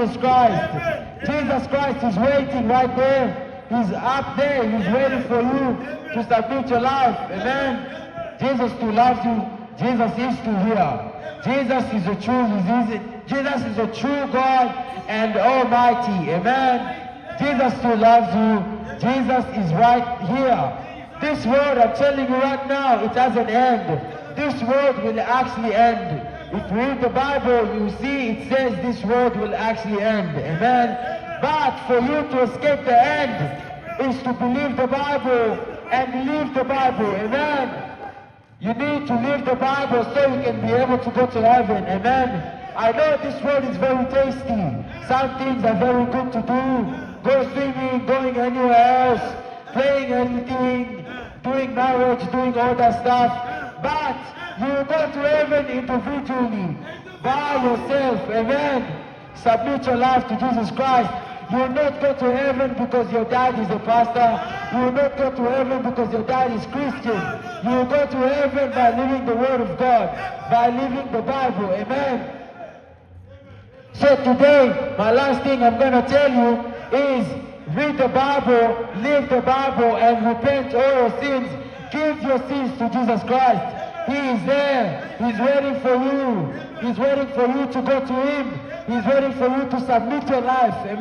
Jesus Christ. Jesus Christ is waiting right there. He's up there. He's waiting for you to submit your life. Amen. Jesus still loves you. Jesus is still here. Jesus is a true, Jesus is a true God and Almighty. Amen. Jesus still loves you. Jesus is right here. This world, I'm telling you right now, it doesn't end. This world will actually end. If you read the Bible, you see it says this world will actually end. Amen. But for you to escape the end is to believe the Bible and live the Bible. Amen. You need to live the Bible so you can be able to go to heaven. Amen. I know this world is very tasty. Some things are very good to do. Go swimming, going anywhere else, playing anything, doing marriage, doing all that stuff. But you will go to heaven individually, by yourself. Amen. Submit your life to Jesus Christ. You will not go to heaven because your dad is a pastor. You will not go to heaven because your dad is Christian. You will go to heaven by living the Word of God, by living the Bible. Amen. So today, my last thing I'm going to tell you is read the Bible, live the Bible, and repent all your sins. Give your sins to Jesus Christ. He is there. He's waiting for you. He's waiting for you to go to Him. He's waiting for you to submit your life. Amen.